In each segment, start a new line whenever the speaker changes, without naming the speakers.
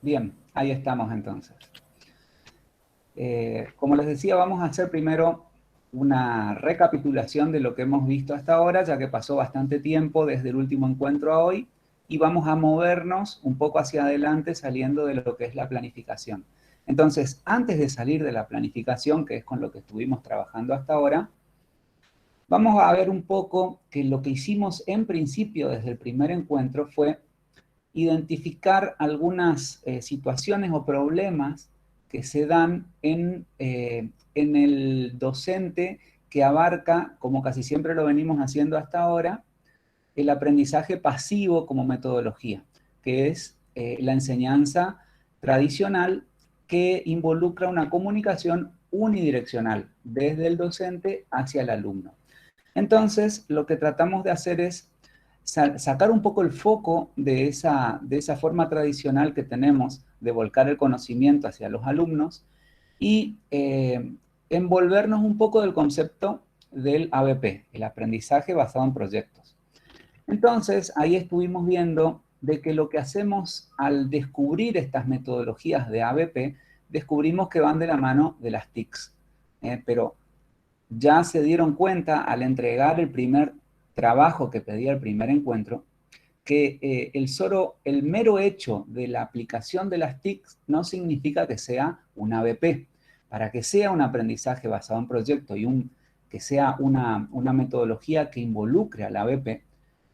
Bien, ahí estamos entonces. Como les decía, vamos a hacer primero una recapitulación de lo que hemos visto hasta ahora, ya que pasó bastante tiempo desde el último encuentro a hoy, y vamos a movernos un poco hacia adelante saliendo de lo que es la planificación. Entonces, antes de salir de la planificación, que es con lo que estuvimos trabajando hasta ahora, vamos a ver un poco que lo que hicimos en principio desde el primer encuentro fue identificar algunas situaciones o problemas que se dan en el docente que abarca, como casi siempre lo venimos haciendo hasta ahora, el aprendizaje pasivo como metodología, que es la enseñanza tradicional que involucra una comunicación unidireccional desde el docente hacia el alumno. Entonces, lo que tratamos de hacer es sacar un poco el foco de esa forma tradicional que tenemos de volcar el conocimiento hacia los alumnos y envolvernos un poco del concepto del ABP, el aprendizaje basado en proyectos. Entonces, ahí estuvimos viendo de que lo que hacemos al descubrir estas metodologías de ABP, descubrimos que van de la mano de las TICs, pero ya se dieron cuenta al entregar el primer trabajo que pedía el primer encuentro, que el mero hecho de la aplicación de las TICs no significa que sea un ABP. Para que sea un aprendizaje basado en proyecto y que sea una metodología que involucre al ABP,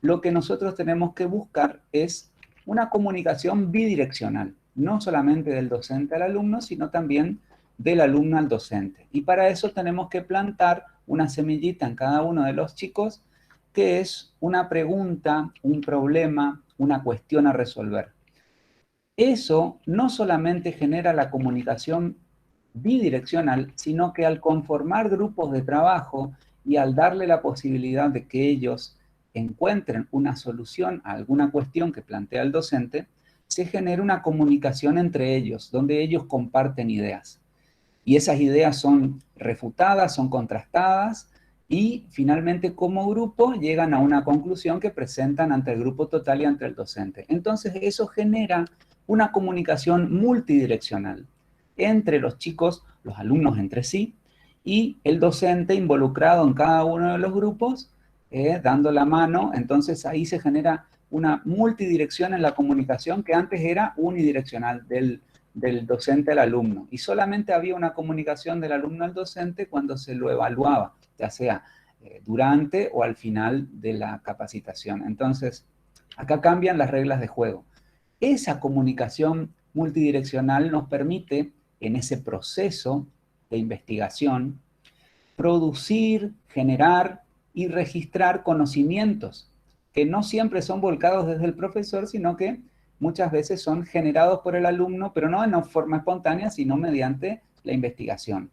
lo que nosotros tenemos que buscar es una comunicación bidireccional, no solamente del docente al alumno, sino también del alumno al docente. Y para eso tenemos que plantar una semillita en cada uno de los chicos, que es una pregunta, un problema, una cuestión a resolver. Eso no solamente genera la comunicación bidireccional, sino que al conformar grupos de trabajo y al darle la posibilidad de que ellos encuentren una solución a alguna cuestión que plantea el docente, se genera una comunicación entre ellos, donde ellos comparten ideas. Y esas ideas son refutadas, son contrastadas y finalmente como grupo llegan a una conclusión que presentan ante el grupo total y ante el docente. Entonces eso genera una comunicación multidireccional entre los chicos, los alumnos entre sí, y el docente involucrado en cada uno de los grupos, dando la mano. Entonces ahí se genera una multidirección en la comunicación que antes era unidireccional del docente al alumno. Y solamente había una comunicación del alumno al docente cuando se lo evaluaba, ya sea durante o al final de la capacitación. Entonces, acá cambian las reglas de juego. Esa comunicación multidireccional nos permite, en ese proceso de investigación, producir, generar y registrar conocimientos que no siempre son volcados desde el profesor, sino que muchas veces son generados por el alumno, pero no de forma espontánea, sino mediante la investigación.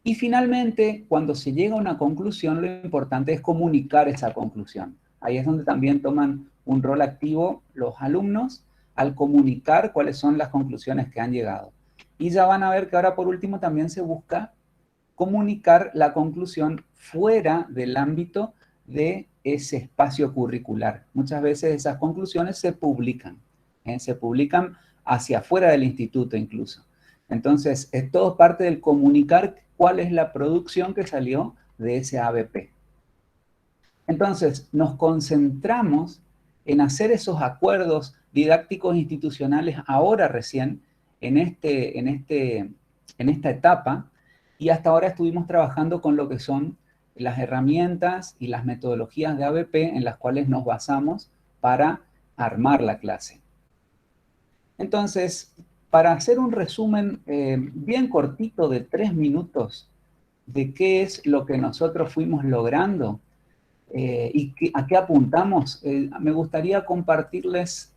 Y finalmente, cuando se llega a una conclusión, lo importante es comunicar esa conclusión. Ahí es donde también toman un rol activo los alumnos al comunicar cuáles son las conclusiones que han llegado. Y ya van a ver que ahora por último también se busca comunicar la conclusión fuera del ámbito de ese espacio curricular. Muchas veces esas conclusiones se publican hacia afuera del instituto incluso. Entonces, es todo parte del comunicar cuál es la producción que salió de ese ABP. Entonces, nos concentramos en hacer esos acuerdos didácticos institucionales ahora recién, en esta etapa, y hasta ahora estuvimos trabajando con lo que son las herramientas y las metodologías de ABP en las cuales nos basamos para armar la clase. Entonces, para hacer un resumen bien cortito de 3 minutos de qué es lo que nosotros fuimos logrando a qué apuntamos, me gustaría compartirles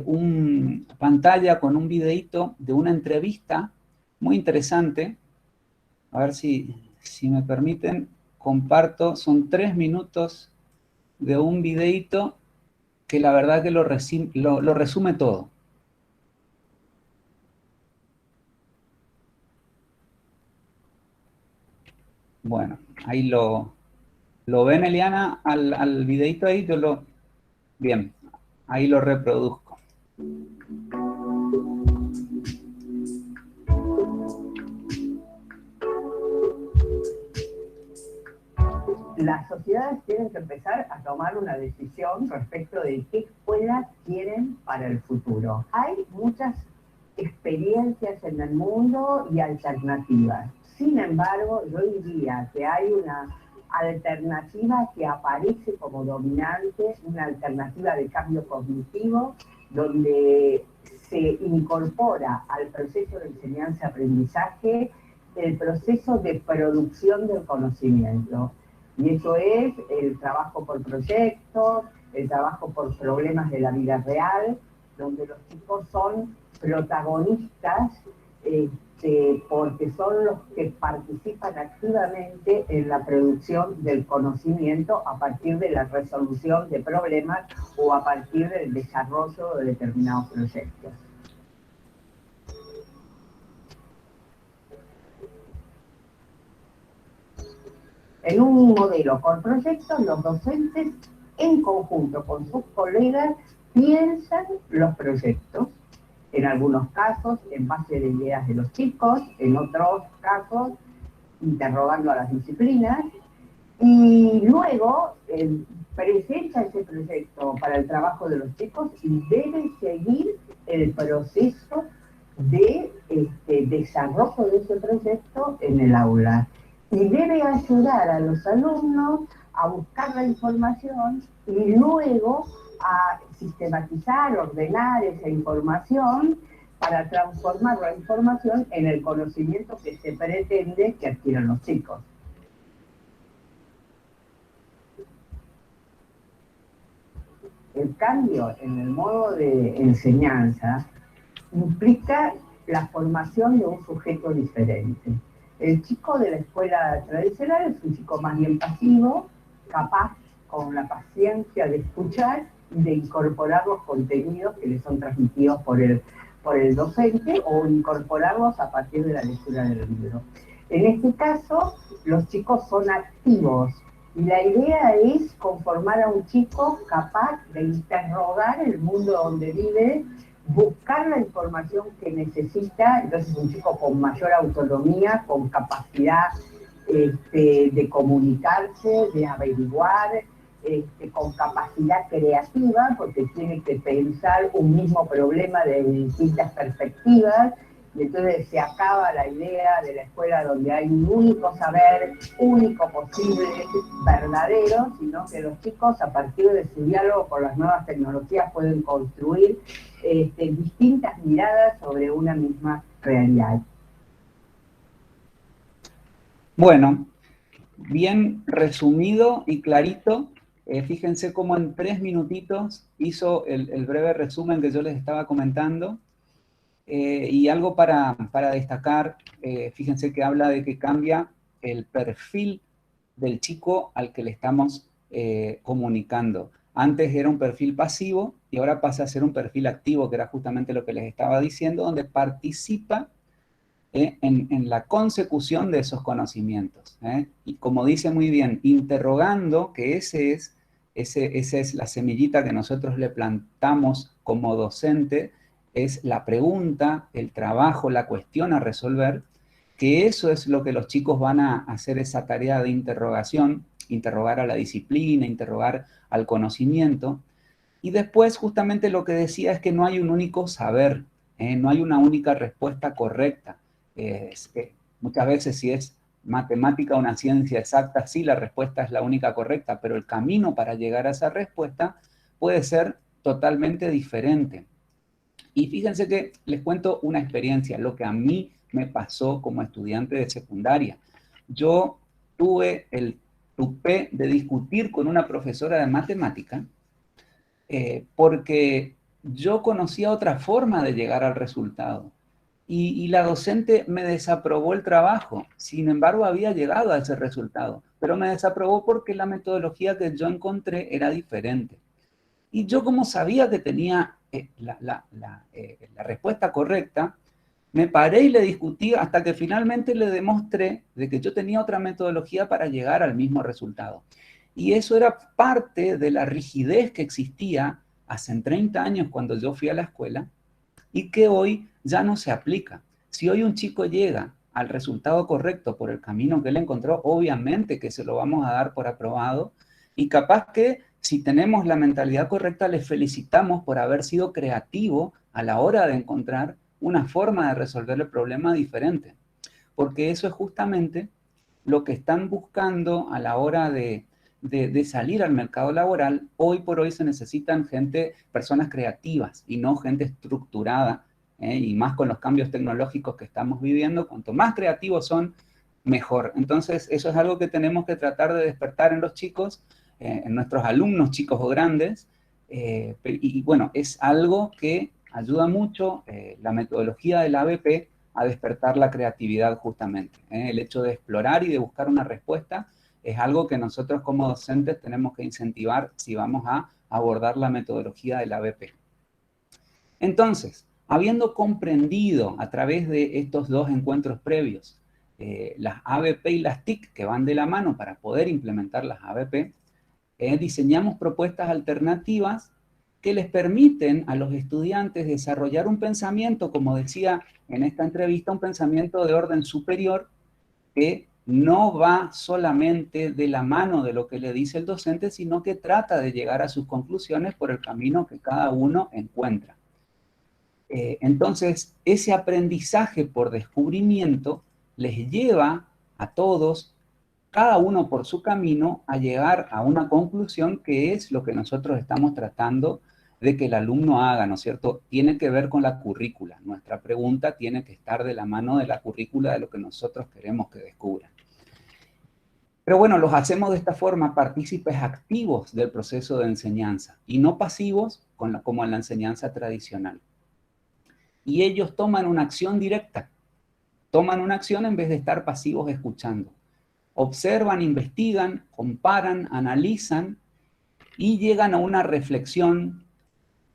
una pantalla con un videíto de una entrevista muy interesante. A ver si me permiten, comparto, son 3 minutos de un videíto que la verdad que lo resume todo. Bueno, ahí lo ven, Eliana, al videíto ahí, Bien. Ahí lo reproduzco.
Las sociedades tienen que empezar a tomar una decisión respecto de qué escuelas quieren para el futuro. Hay muchas experiencias en el mundo y alternativas. Sin embargo, yo diría que hay una alternativa que aparece como dominante, una alternativa de cambio cognitivo, donde se incorpora al proceso de enseñanza-aprendizaje el proceso de producción del conocimiento. Y eso es el trabajo por proyectos, el trabajo por problemas de la vida real, donde los chicos son protagonistas porque son los que participan activamente en la producción del conocimiento a partir de la resolución de problemas o a partir del desarrollo de determinados proyectos. En un modelo con proyectos, los docentes, en conjunto con sus colegas, piensan los proyectos. En algunos casos, en base de ideas de los chicos, en otros casos, interrogando a las disciplinas, y luego presenta ese proyecto para el trabajo de los chicos y debe seguir el proceso de desarrollo de ese proyecto en el aula. Y debe ayudar a los alumnos a buscar la información y luego a sistematizar, ordenar esa información para transformar la información en el conocimiento que se pretende que adquieran los chicos. El cambio en el modo de enseñanza implica la formación de un sujeto diferente. El chico de la escuela tradicional es un chico más bien pasivo, capaz, con la paciencia de escuchar y de incorporar los contenidos que le son transmitidos por el docente o incorporarlos a partir de la lectura del libro. En este caso, los chicos son activos y la idea es conformar a un chico capaz de interrogar el mundo donde vive, buscar la información que necesita, entonces un chico con mayor autonomía, con capacidad de comunicarse, de averiguar, con capacidad creativa, porque tiene que pensar un mismo problema de distintas perspectivas, y entonces se acaba la idea de la escuela donde hay un único saber, único posible, verdadero, sino que los chicos a partir de su diálogo con las nuevas tecnologías pueden construir distintas miradas sobre una misma realidad.
Bueno, bien resumido y clarito. Fíjense cómo en 3 minutitos hizo el breve resumen que yo les estaba comentando. Y algo para destacar, fíjense que habla de que cambia el perfil del chico al que le estamos comunicando. Antes era un perfil pasivo y ahora pasa a ser un perfil activo, que era justamente lo que les estaba diciendo, donde participa en la consecución de esos conocimientos. Y como dice muy bien, interrogando, que esa es la semillita que nosotros le plantamos como docente, es la pregunta, el trabajo, la cuestión a resolver, que eso es lo que los chicos van a hacer, esa tarea de interrogación, interrogar a la disciplina, interrogar al conocimiento. Y después justamente lo que decía es que no hay un único saber, no hay una única respuesta correcta. Muchas veces si es matemática o una ciencia exacta, sí, la respuesta es la única correcta, pero el camino para llegar a esa respuesta puede ser totalmente diferente. Y fíjense que les cuento una experiencia, lo que a mí me pasó como estudiante de secundaria. Yo tuve el tupé de discutir con una profesora de matemática porque yo conocía otra forma de llegar al resultado. Y la docente me desaprobó el trabajo. Sin embargo, había llegado a ese resultado, pero me desaprobó porque la metodología que yo encontré era diferente. Y yo, como sabía que tenía la respuesta correcta, me paré y le discutí hasta que finalmente le demostré de que yo tenía otra metodología para llegar al mismo resultado. Y eso era parte de la rigidez que existía hace 30 años cuando yo fui a la escuela y que hoy ya no se aplica. Si hoy un chico llega al resultado correcto por el camino que él encontró, obviamente que se lo vamos a dar por aprobado y capaz que si tenemos la mentalidad correcta, le felicitamos por haber sido creativo a la hora de encontrar una forma de resolver el problema diferente. Porque eso es justamente lo que están buscando a la hora de salir al mercado laboral. Hoy por hoy se necesitan personas creativas y no gente estructurada, y más con los cambios tecnológicos que estamos viviendo, cuanto más creativos son, mejor. Entonces, eso es algo que tenemos que tratar de despertar en los chicos, en nuestros alumnos, chicos o grandes, y bueno, es algo que ayuda mucho, la metodología del ABP, a despertar la creatividad justamente. El hecho de explorar y de buscar una respuesta es algo que nosotros como docentes tenemos que incentivar si vamos a abordar la metodología del ABP. Entonces, habiendo comprendido a través de estos dos encuentros previos las ABP y las TIC que van de la mano para poder implementar las ABP, diseñamos propuestas alternativas que les permiten a los estudiantes desarrollar un pensamiento, como decía en esta entrevista, un pensamiento de orden superior que no va solamente de la mano de lo que le dice el docente, sino que trata de llegar a sus conclusiones por el camino que cada uno encuentra. Entonces, ese aprendizaje por descubrimiento les lleva a todos, cada uno por su camino, a llegar a una conclusión que es lo que nosotros estamos tratando de que el alumno haga, ¿no es cierto? Tiene que ver con la currícula. Nuestra pregunta tiene que estar de la mano de la currícula de lo que nosotros queremos que descubran. Pero bueno, los hacemos de esta forma partícipes activos del proceso de enseñanza y no pasivos como en la enseñanza tradicional. Y ellos toman una acción directa, toman una acción en vez de estar pasivos escuchando. Observan, investigan, comparan, analizan y llegan a una reflexión,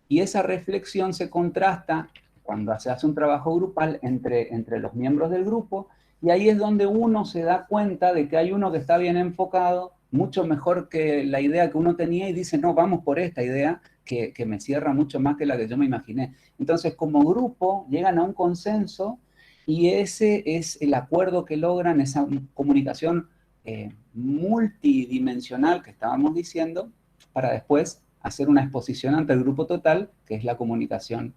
y esa reflexión se contrasta cuando se hace un trabajo grupal entre los miembros del grupo, y ahí es donde uno se da cuenta de que hay uno que está bien enfocado, mucho mejor que la idea que uno tenía, y dice, no, vamos por esta idea que me cierra mucho más que la que yo me imaginé. Entonces, como grupo, llegan a un consenso, y ese es el acuerdo que logran, esa comunicación multidimensional que estábamos diciendo, para después hacer una exposición ante el grupo total, que es la comunicación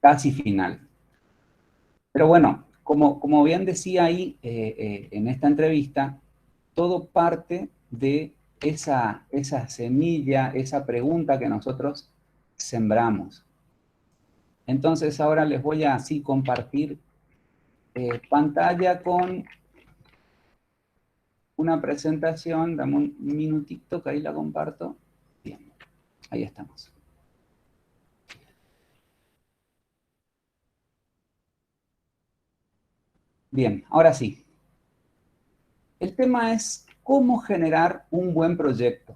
casi final. Pero bueno, como bien decía ahí en esta entrevista, todo parte de esa semilla, esa pregunta que nosotros sembramos. Entonces ahora les voy a así compartir pantalla con una presentación. Dame un minutito que ahí la comparto. Bien, ahí estamos. Bien, ahora sí. El tema es cómo generar un buen proyecto,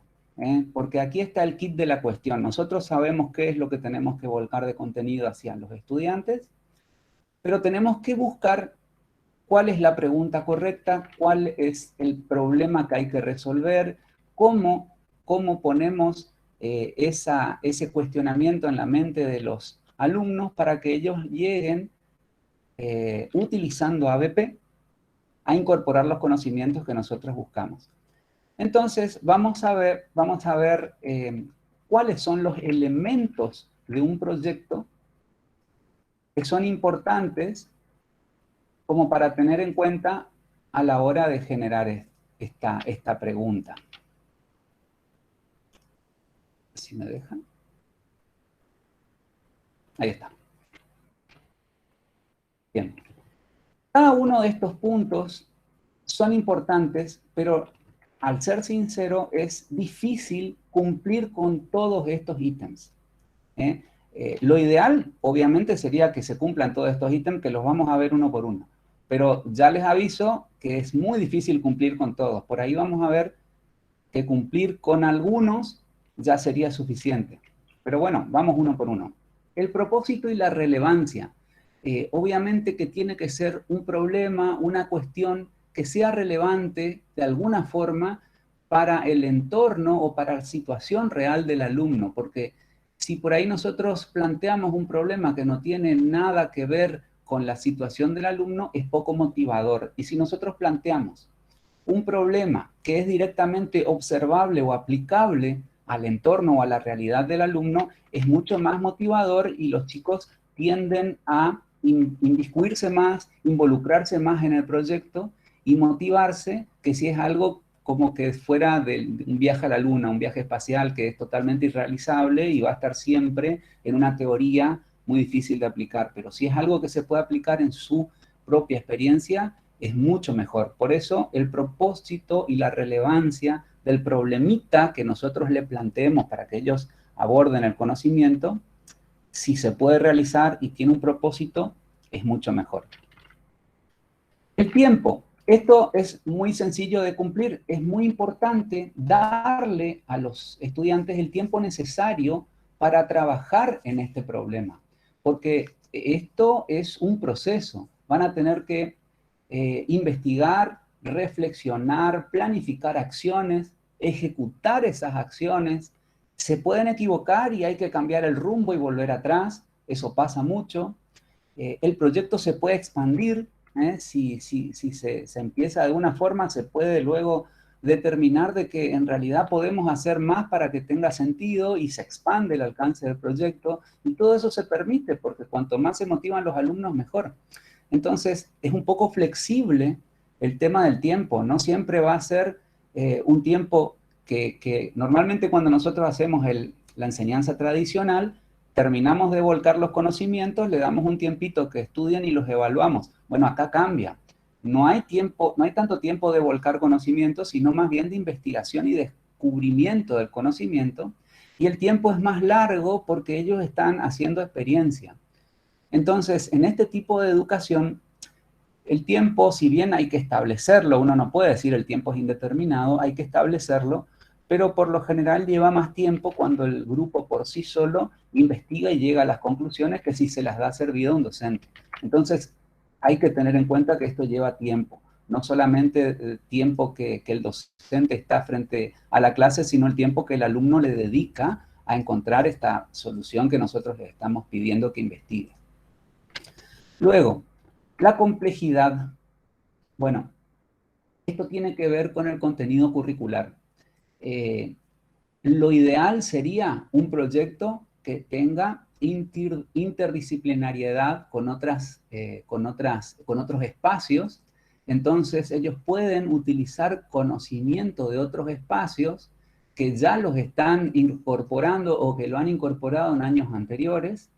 porque aquí está el kit de la cuestión. Nosotros sabemos qué es lo que tenemos que volcar de contenido hacia los estudiantes, pero tenemos que buscar cuál es la pregunta correcta, cuál es el problema que hay que resolver, cómo ponemos ese cuestionamiento en la mente de los alumnos para que ellos lleguen utilizando ABP a incorporar los conocimientos que nosotros buscamos. Entonces, vamos a ver cuáles son los elementos de un proyecto que son importantes como para tener en cuenta a la hora de generar esta pregunta. Si me dejan. Ahí está. Bien. Cada uno de estos puntos son importantes, pero al ser sincero, es difícil cumplir con todos estos ítems. Lo ideal, obviamente, sería que se cumplan todos estos ítems, que los vamos a ver uno por uno. Pero ya les aviso que es muy difícil cumplir con todos. Por ahí vamos a ver que cumplir con algunos ya sería suficiente. Pero bueno, vamos uno por uno. El propósito y la relevancia. Obviamente que tiene que ser un problema, una cuestión que sea relevante de alguna forma para el entorno o para la situación real del alumno, porque si por ahí nosotros planteamos un problema que no tiene nada que ver con la situación del alumno, es poco motivador. Y si nosotros planteamos un problema que es directamente observable o aplicable al entorno o a la realidad del alumno, es mucho más motivador y los chicos tienden a inmiscuirse más, involucrarse más en el proyecto y motivarse, que si es algo como que fuera de un viaje a la luna, un viaje espacial que es totalmente irrealizable y va a estar siempre en una teoría muy difícil de aplicar. Pero si es algo que se puede aplicar en su propia experiencia, es mucho mejor. Por eso el propósito y la relevancia del problemita que nosotros le planteemos para que ellos aborden el conocimiento, si se puede realizar y tiene un propósito, es mucho mejor. El tiempo. Esto es muy sencillo de cumplir. Es muy importante darle a los estudiantes el tiempo necesario para trabajar en este problema, porque esto es un proceso. Van a tener que investigar, reflexionar, planificar acciones, ejecutar esas acciones. Se pueden equivocar y hay que cambiar el rumbo y volver atrás. Eso pasa mucho. El proyecto se puede expandir. Si se empieza de alguna forma, se puede luego determinar de que en realidad podemos hacer más para que tenga sentido y se expande el alcance del proyecto. Y todo eso se permite porque cuanto más se motivan los alumnos, mejor. Entonces, es un poco flexible el tema del tiempo. No siempre va a ser un tiempo que normalmente cuando nosotros hacemos la enseñanza tradicional, terminamos de volcar los conocimientos, le damos un tiempito que estudien y los evaluamos. Bueno, acá cambia. No hay tiempo, no hay tanto tiempo de volcar conocimientos, sino más bien de investigación y descubrimiento del conocimiento. Y el tiempo es más largo porque ellos están haciendo experiencia. Entonces, en este tipo de educación, el tiempo, si bien hay que establecerlo, uno no puede decir el tiempo es indeterminado, hay que establecerlo, pero por lo general lleva más tiempo cuando el grupo por sí solo investiga y llega a las conclusiones que si se las da servido a un docente. Entonces, hay que tener en cuenta que esto lleva tiempo, no solamente el tiempo que el docente está frente a la clase, sino el tiempo que el alumno le dedica a encontrar esta solución que nosotros le estamos pidiendo que investigue. Luego, la complejidad. Bueno, esto tiene que ver con el contenido curricular. Lo ideal sería un proyecto que tenga interdisciplinariedad con otros espacios. Entonces, ellos pueden utilizar conocimiento de otros espacios que ya los están incorporando o que lo han incorporado en años anteriores.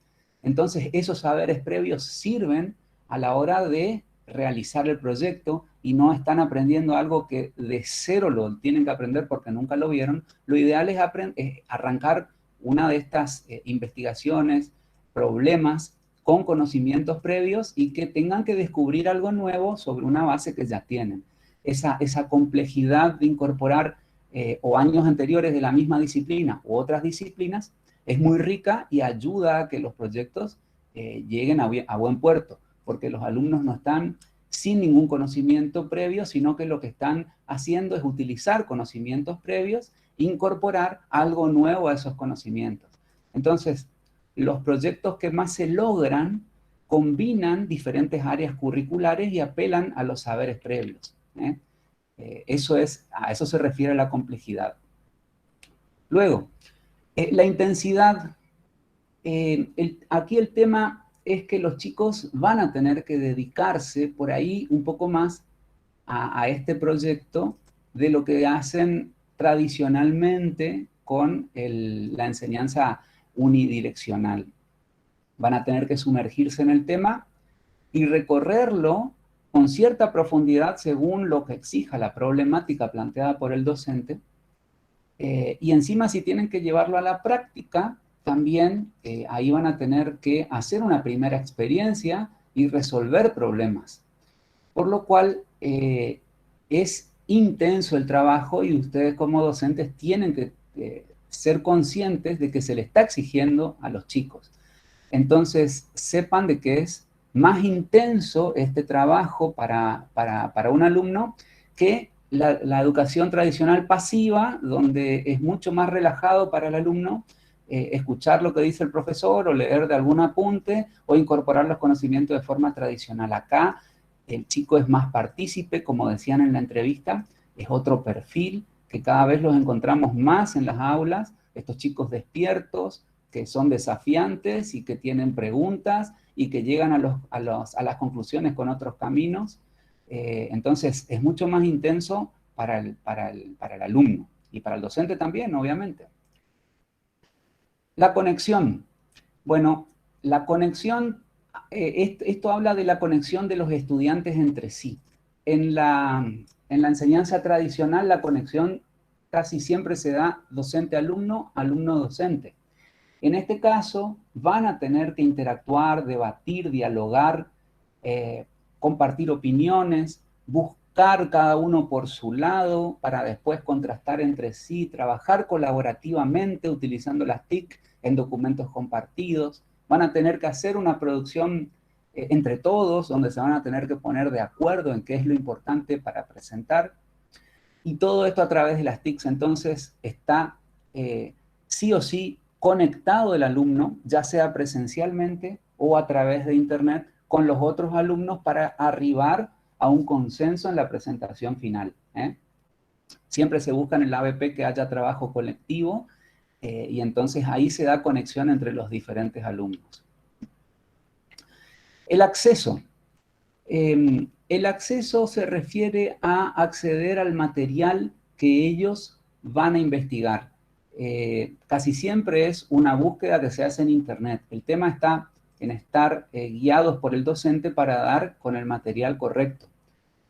Entonces, esos saberes previos sirven a la hora de realizar el proyecto y no están aprendiendo algo que de cero lo tienen que aprender porque nunca lo vieron. Lo ideal es arrancar una de estas investigaciones, problemas con conocimientos previos y que tengan que descubrir algo nuevo sobre una base que ya tienen. Esa complejidad de incorporar o años anteriores de la misma disciplina u otras disciplinas es muy rica y ayuda a que los proyectos lleguen a buen puerto, porque los alumnos no están sin ningún conocimiento previo, sino que lo que están haciendo es utilizar conocimientos previos, incorporar algo nuevo a esos conocimientos. Entonces, los proyectos que más se logran combinan diferentes áreas curriculares y apelan a los saberes previos. A eso se refiere la complejidad. Luego, la intensidad. Aquí el tema es que los chicos van a tener que dedicarse por ahí un poco más a este proyecto de lo que hacen tradicionalmente con la enseñanza unidireccional. Van a tener que sumergirse en el tema y recorrerlo con cierta profundidad según lo que exija la problemática planteada por el docente. Y encima, si tienen que llevarlo a la práctica, también ahí van a tener que hacer una primera experiencia y resolver problemas. Por lo cual es intenso el trabajo y ustedes como docentes tienen que ser conscientes de que se le está exigiendo a los chicos. Entonces, sepan de que es más intenso este trabajo para un alumno que la educación tradicional pasiva, donde es mucho más relajado para el alumno escuchar lo que dice el profesor o leer de algún apunte o incorporar los conocimientos de forma tradicional. Acá el chico es más partícipe, como decían en la entrevista, es otro perfil que cada vez los encontramos más en las aulas, estos chicos despiertos, que son desafiantes y que tienen preguntas y que llegan a las conclusiones con otros caminos. Entonces es mucho más intenso para el alumno y para el docente también, obviamente. La conexión. Bueno, la conexión, esto habla de la conexión de los estudiantes entre sí. En la enseñanza tradicional, la conexión casi siempre se da docente-alumno, alumno-docente. En este caso, van a tener que interactuar, debatir, dialogar, compartir opiniones, buscar cada uno por su lado para después contrastar entre sí, trabajar colaborativamente utilizando las TIC en documentos compartidos. Van a tener que hacer una producción entre todos, donde se van a tener que poner de acuerdo en qué es lo importante para presentar. Y todo esto a través de las TICs, entonces está sí o sí conectado el alumno, ya sea presencialmente o a través de internet, con los otros alumnos para arribar a un consenso en la presentación final. Siempre se busca en el ABP que haya trabajo colectivo y entonces ahí se da conexión entre los diferentes alumnos. El acceso. El acceso se refiere a acceder al material que ellos van a investigar. Casi siempre es una búsqueda que se hace en internet. El tema está en estar guiados por el docente para dar con el material correcto.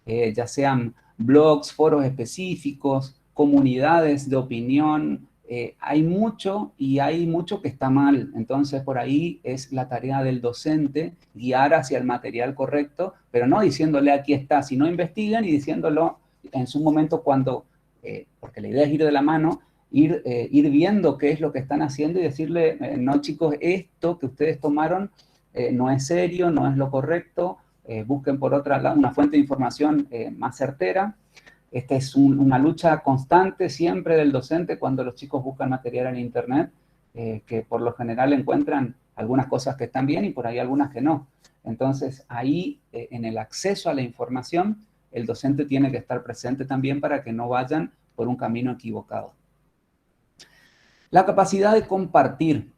Ya sean blogs, foros específicos, comunidades de opinión, hay mucho y hay mucho que está mal. Entonces, por ahí es la tarea del docente guiar hacia el material correcto, pero no diciéndole aquí está, sino investiguen y diciéndolo en su momento cuando, porque la idea es ir de la mano, ir viendo qué es lo que están haciendo y decirle, no chicos, esto que ustedes tomaron no es serio, no es lo correcto, busquen por una fuente de información más certera. Esta es una lucha constante siempre del docente cuando los chicos buscan material en internet, que por lo general encuentran algunas cosas que están bien y por ahí algunas que no. Entonces ahí en el acceso a la información, el docente tiene que estar presente también para que no vayan por un camino equivocado. La capacidad de compartir.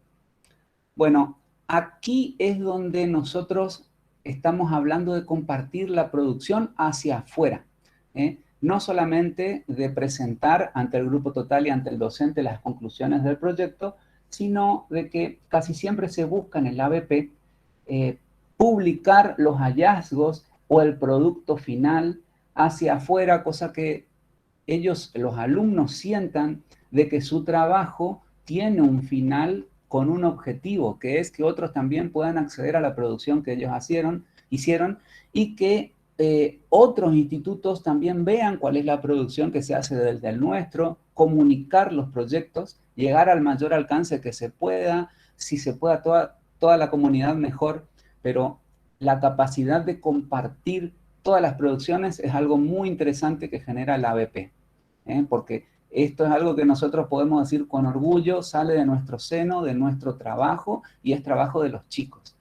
Bueno, aquí es donde nosotros estamos hablando de compartir la producción hacia afuera, no solamente de presentar ante el grupo total y ante el docente las conclusiones del proyecto, sino de que casi siempre se busca en el ABP publicar los hallazgos o el producto final hacia afuera, cosa que ellos, los alumnos, sientan de que su trabajo tiene un final con un objetivo, que es que otros también puedan acceder a la producción que ellos hicieron y que otros institutos también vean cuál es la producción que se hace desde el nuestro, comunicar los proyectos, llegar al mayor alcance que se pueda, si se pueda toda la comunidad mejor, pero la capacidad de compartir todas las producciones es algo muy interesante que genera la ABP, porque esto es algo que nosotros podemos decir con orgullo, sale de nuestro seno, de nuestro trabajo, y es trabajo de los chicos,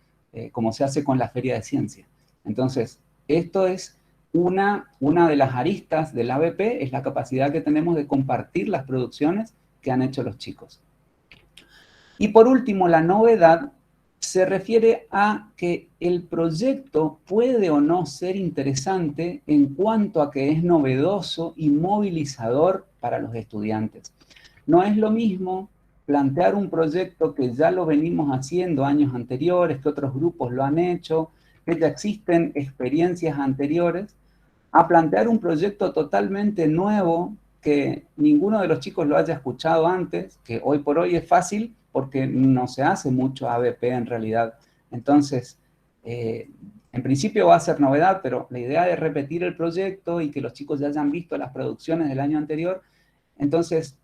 como se hace con la Feria de Ciencia. Entonces, esto es una de las aristas del ABP, es la capacidad que tenemos de compartir las producciones que han hecho los chicos. Y por último, la novedad se refiere a que el proyecto puede o no ser interesante en cuanto a que es novedoso y movilizador para los estudiantes. No es lo mismo plantear un proyecto que ya lo venimos haciendo años anteriores, que otros grupos lo han hecho, que ya existen experiencias anteriores, a plantear un proyecto totalmente nuevo que ninguno de los chicos lo haya escuchado antes, que hoy por hoy es fácil porque no se hace mucho ABP en realidad. Entonces, en principio va a ser novedad, pero la idea es repetir el proyecto y que los chicos ya hayan visto las producciones del año anterior. Entonces,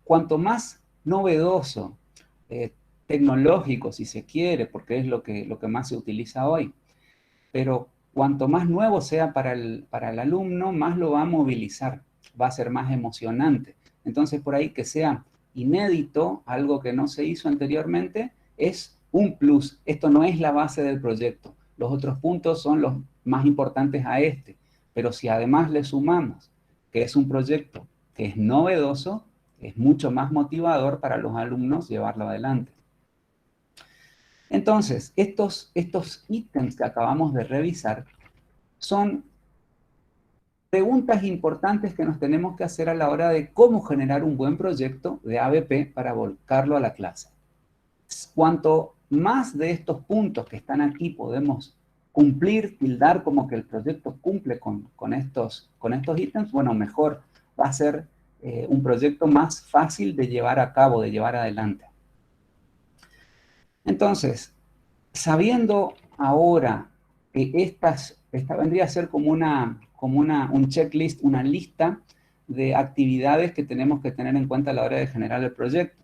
cuanto más novedoso, tecnológico, si se quiere, porque es lo que más se utiliza hoy, pero cuanto más nuevo sea para el alumno, más lo va a movilizar, va a ser más emocionante. Entonces, por ahí que sea inédito, algo que no se hizo anteriormente, es un plus. Esto no es la base del proyecto. Los otros puntos son los más importantes a este. Pero si además le sumamos que es un proyecto que es novedoso, es mucho más motivador para los alumnos llevarlo adelante. Entonces, estos ítems que acabamos de revisar son preguntas importantes que nos tenemos que hacer a la hora de cómo generar un buen proyecto de ABP para volcarlo a la clase. Cuanto más de estos puntos que están aquí podemos cumplir, tildar como que el proyecto cumple con estos ítems, bueno, mejor va a ser un proyecto más fácil de llevar a cabo, de llevar adelante. Entonces, sabiendo ahora que esta vendría a ser como un checklist, una lista de actividades que tenemos que tener en cuenta a la hora de generar el proyecto.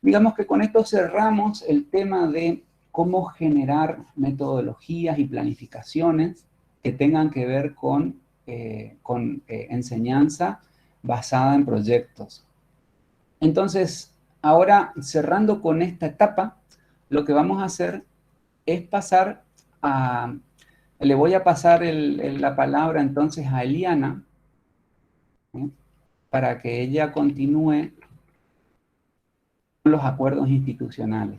Digamos que con esto cerramos el tema de cómo generar metodologías y planificaciones que tengan que ver con enseñanza basada en proyectos. Entonces, ahora cerrando con esta etapa, lo que vamos a hacer es pasar a... Le voy a pasar la palabra entonces a Eliana, ¿sí?, para que ella continúe con los acuerdos institucionales.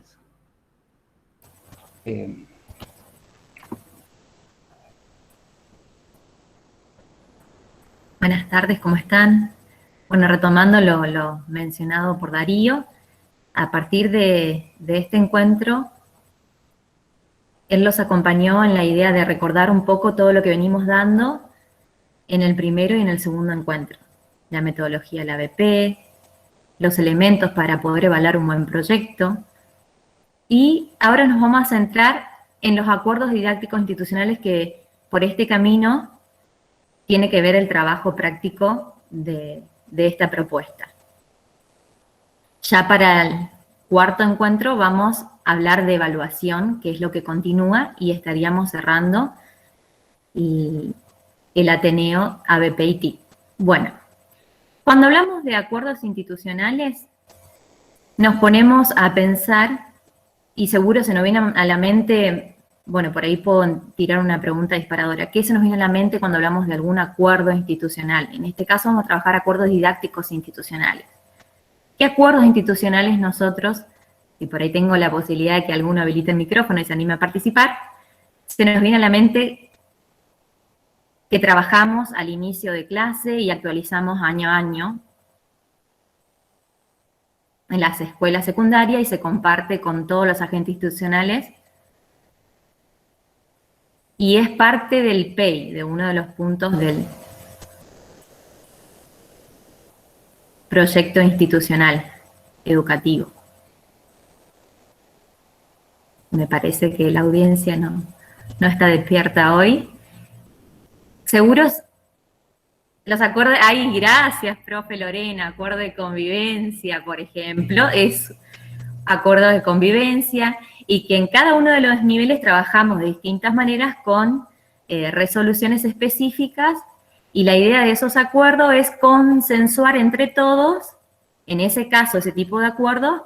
Buenas tardes, ¿cómo están? Bueno, retomando lo mencionado por Darío, a partir de este encuentro, él los acompañó en la idea de recordar un poco todo lo que venimos dando en el primero y en el segundo encuentro. La metodología de la ABP, los elementos para poder evaluar un buen proyecto. Y ahora nos vamos a centrar en los acuerdos didácticos institucionales que por este camino tiene que ver el trabajo práctico de esta propuesta. Ya para el cuarto encuentro vamos a hablar de evaluación, que es lo que continúa, y estaríamos cerrando el Ateneo ABP y TIC. Bueno, cuando hablamos de acuerdos institucionales, nos ponemos a pensar, y seguro se nos viene a la mente, bueno, por ahí puedo tirar una pregunta disparadora. ¿Qué se nos viene a la mente cuando hablamos de algún acuerdo institucional? En este caso vamos a trabajar acuerdos didácticos institucionales. ¿Qué acuerdos institucionales nosotros, y por ahí tengo la posibilidad de que alguno habilite el micrófono y se anime a participar, se nos viene a la mente que trabajamos al inicio de clase y actualizamos año a año en las escuelas secundarias y se comparte con todos los agentes institucionales y es parte del PEI, de uno de los puntos del proyecto institucional educativo. Me parece que la audiencia no está despierta hoy. Seguros los acuerdos, ay, gracias, profe Lorena, acuerdo de convivencia, por ejemplo, es acuerdo de convivencia y que en cada uno de los niveles trabajamos de distintas maneras con resoluciones específicas y la idea de esos acuerdos es consensuar entre todos, en ese caso, ese tipo de acuerdos,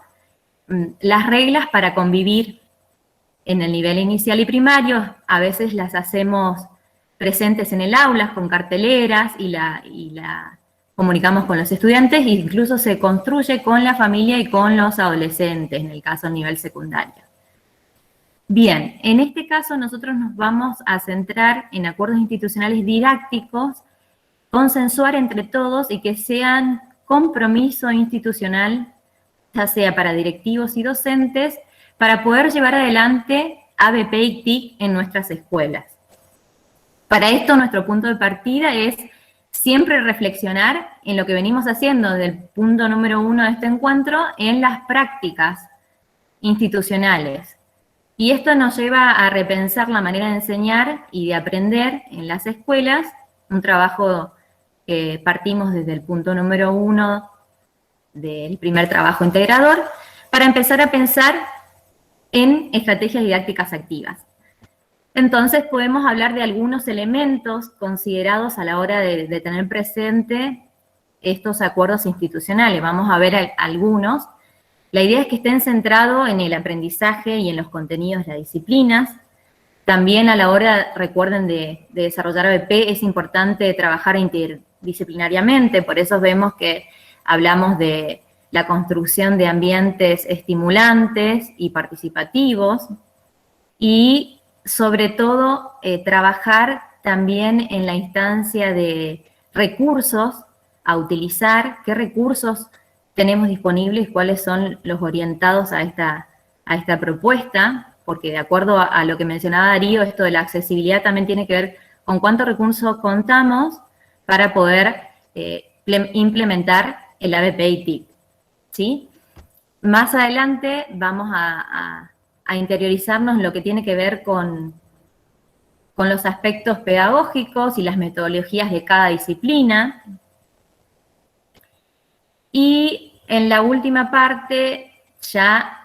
las reglas para convivir en el nivel inicial y primario. A veces las hacemos presentes en el aula con carteleras y la comunicamos con los estudiantes e incluso se construye con la familia y con los adolescentes, en el caso a nivel secundario. Bien, en este caso nosotros nos vamos a centrar en acuerdos institucionales didácticos, consensuar entre todos y que sean compromiso institucional, ya sea para directivos y docentes, para poder llevar adelante ABP y TIC en nuestras escuelas. Para esto, nuestro punto de partida es siempre reflexionar en lo que venimos haciendo desde el punto número 1 de este encuentro, en las prácticas institucionales. Y esto nos lleva a repensar la manera de enseñar y de aprender en las escuelas, un trabajo que partimos desde el punto número 1 del primer trabajo integrador, para empezar a pensar en estrategias didácticas activas. Entonces podemos hablar de algunos elementos considerados a la hora de tener presente estos acuerdos institucionales. Vamos a ver algunos. La idea es que estén centrados en el aprendizaje y en los contenidos de las disciplinas. También a la hora, recuerden, de desarrollar ABP, es importante trabajar interdisciplinariamente, por eso vemos que hablamos de la construcción de ambientes estimulantes y participativos, y sobre todo trabajar también en la instancia de recursos a utilizar, qué recursos tenemos disponibles, cuáles son los orientados a esta propuesta, porque de acuerdo a lo que mencionaba Darío, esto de la accesibilidad también tiene que ver con cuántos recursos contamos para poder implementar el ABP y TIC, ¿sí? Más adelante vamos a interiorizarnos en lo que tiene que ver con los aspectos pedagógicos y las metodologías de cada disciplina. Y en la última parte, ya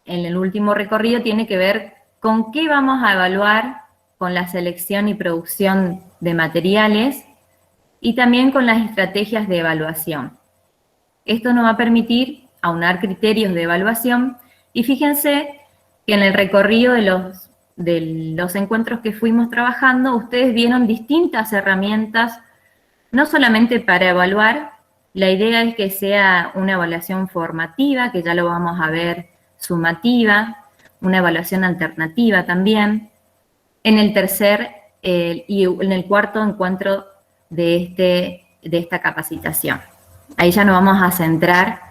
en el último recorrido, tiene que ver con qué vamos a evaluar con la selección y producción de materiales y también con las estrategias de evaluación. Esto nos va a permitir aunar criterios de evaluación y fíjense que en el recorrido de los encuentros que fuimos trabajando, ustedes vieron distintas herramientas, no solamente para evaluar. La idea es que sea una evaluación formativa, que ya lo vamos a ver, sumativa, una evaluación alternativa también, en el tercer y en el cuarto encuentro de esta capacitación. Ahí ya nos vamos a centrar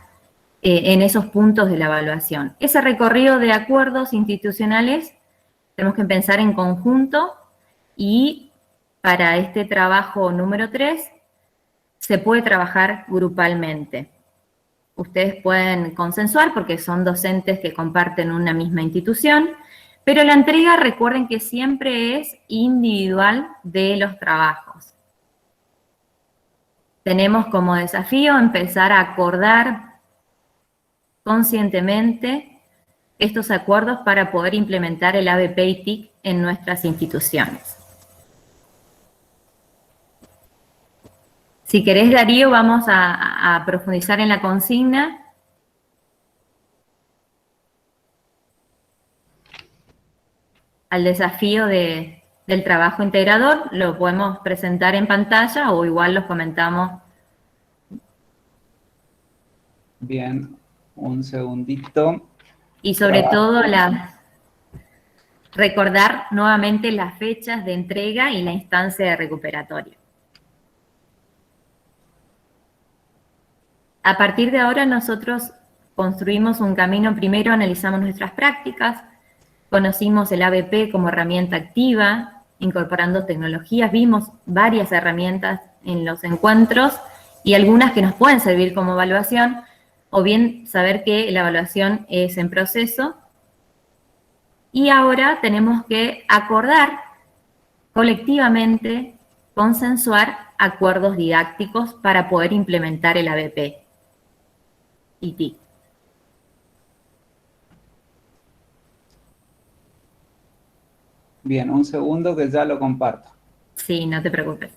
en esos puntos de la evaluación. Ese recorrido de acuerdos institucionales tenemos que pensar en conjunto, y para este trabajo número 3 se puede trabajar grupalmente. Ustedes pueden consensuar porque son docentes que comparten una misma institución, pero la entrega, recuerden que siempre es individual de los trabajos. Tenemos como desafío empezar a acordar conscientemente estos acuerdos para poder implementar el ABP y TIC en nuestras instituciones. Si querés, Darío, vamos a profundizar en la consigna. Al desafío del trabajo integrador, lo podemos presentar en pantalla o igual los comentamos.
Bien, un segundito.
Y sobre todo, recordar nuevamente las fechas de entrega y la instancia de recuperatorio. A partir de ahora nosotros construimos un camino. Primero analizamos nuestras prácticas, conocimos el ABP como herramienta activa, incorporando tecnologías, vimos varias herramientas en los encuentros y algunas que nos pueden servir como evaluación, o bien saber que la evaluación es en proceso. Y ahora tenemos que acordar colectivamente, consensuar acuerdos didácticos para poder implementar el ABP y TIC.
Bien, un segundo que ya lo comparto.
Sí, no te preocupes.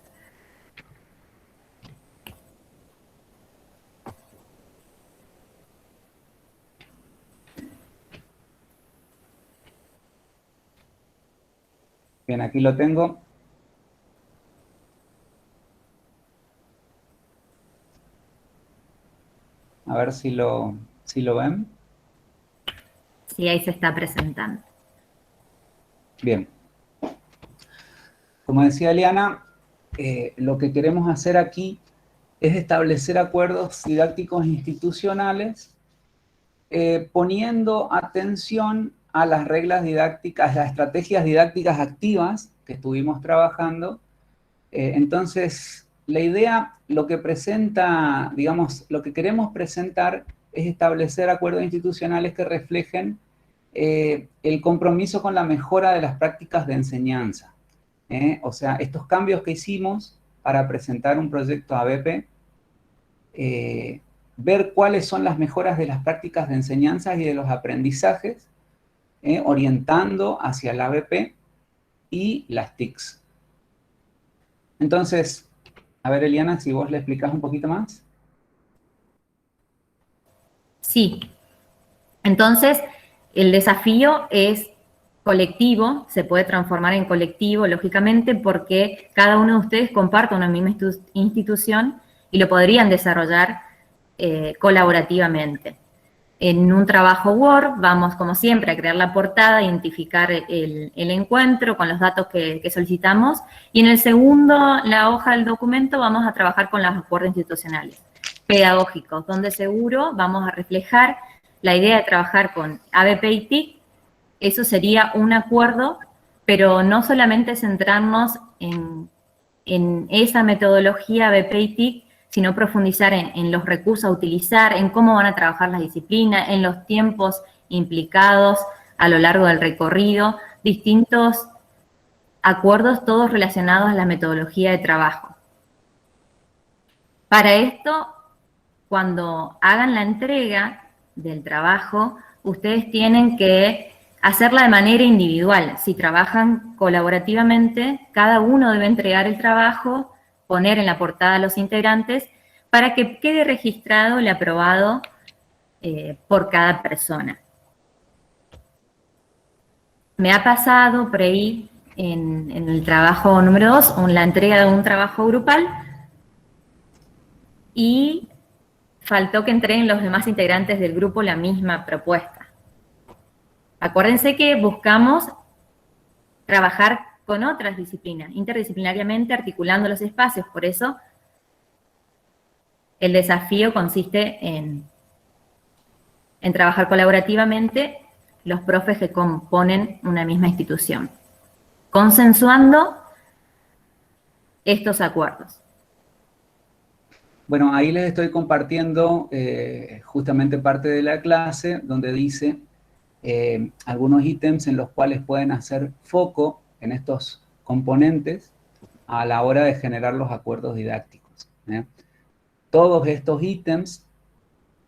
Bien, aquí lo tengo. A ver si lo ven.
Sí, ahí se está presentando.
Bien. Como decía Eliana, lo que queremos hacer aquí es establecer acuerdos didácticos institucionales, poniendo atención a las reglas didácticas, las estrategias didácticas activas que estuvimos trabajando. Entonces, la idea, lo que presenta, digamos, lo que queremos presentar es establecer acuerdos institucionales que reflejen el compromiso con la mejora de las prácticas de enseñanza. O sea, estos cambios que hicimos para presentar un proyecto ABP, ver cuáles son las mejoras de las prácticas de enseñanza y de los aprendizajes, orientando hacia el ABP y las TICs. Entonces, a ver, Eliana, si vos le explicás un poquito más.
Sí. Entonces, el desafío es colectivo, se puede transformar en colectivo, lógicamente, porque cada uno de ustedes comparte una misma institución y lo podrían desarrollar colaborativamente. En un trabajo Word vamos, como siempre, a crear la portada, identificar el encuentro con los datos que solicitamos, y en el segundo, la hoja del documento, vamos a trabajar con los acuerdos institucionales pedagógicos, donde seguro vamos a reflejar la idea de trabajar con ABP y TIC. Eso sería un acuerdo, pero no solamente centrarnos en esa metodología ABP y TIC, sino profundizar en los recursos a utilizar, en cómo van a trabajar las disciplinas, en los tiempos implicados a lo largo del recorrido, distintos acuerdos, todos relacionados a la metodología de trabajo. Para esto, cuando hagan la entrega del trabajo, ustedes tienen que hacerla de manera individual. Si trabajan colaborativamente, cada uno debe entregar el trabajo, poner en la portada a los integrantes, para que quede registrado el aprobado por cada persona. Me ha pasado por ahí en el trabajo número 2, la entrega de un trabajo grupal, y faltó que entreguen los demás integrantes del grupo la misma propuesta. Acuérdense que buscamos trabajar con otras disciplinas, interdisciplinariamente articulando los espacios. Por eso, el desafío consiste en trabajar colaborativamente los profes que componen una misma institución, consensuando estos acuerdos.
Bueno, ahí les estoy compartiendo justamente parte de la clase donde dice algunos ítems en los cuales pueden hacer foco en estos componentes a la hora de generar los acuerdos didácticos. Todos estos ítems,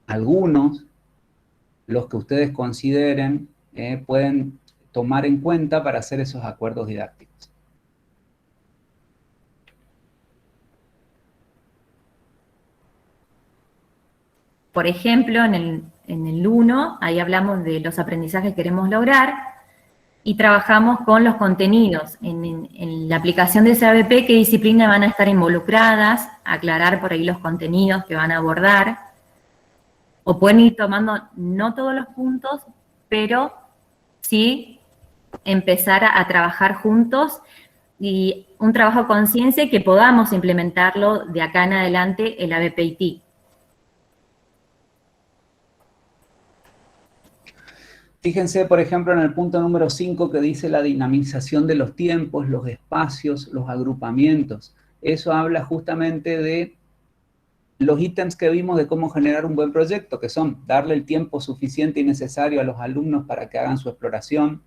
algunos, los que ustedes consideren, pueden tomar en cuenta para hacer esos acuerdos didácticos.
Por ejemplo, en el 1, ahí hablamos de los aprendizajes que queremos lograr y trabajamos con los contenidos. En la aplicación de ese ABP, qué disciplinas van a estar involucradas, aclarar por ahí los contenidos que van a abordar, o pueden ir tomando no todos los puntos, pero sí empezar a trabajar juntos y un trabajo de conciencia que podamos implementarlo de acá en adelante el ABP-IT.
Fíjense, por ejemplo, en el punto número 5 que dice la dinamización de los tiempos, los espacios, los agrupamientos. Eso habla justamente de los ítems que vimos de cómo generar un buen proyecto, que son darle el tiempo suficiente y necesario a los alumnos para que hagan su exploración.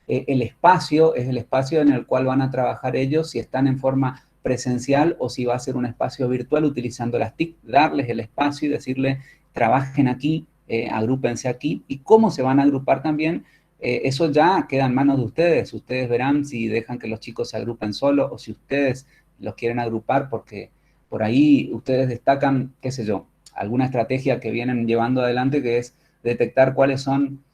El espacio es el espacio en el cual van a trabajar ellos, si están en forma presencial o si va a ser un espacio virtual utilizando las TIC, darles el espacio y decirle, trabajen aquí, agrúpense aquí, y cómo se van a agrupar también, eso ya queda en manos de ustedes. Ustedes verán si dejan que los chicos se agrupen solos o si ustedes los quieren agrupar, porque por ahí ustedes destacan, qué sé yo, alguna estrategia que vienen llevando adelante, que es detectar cuáles son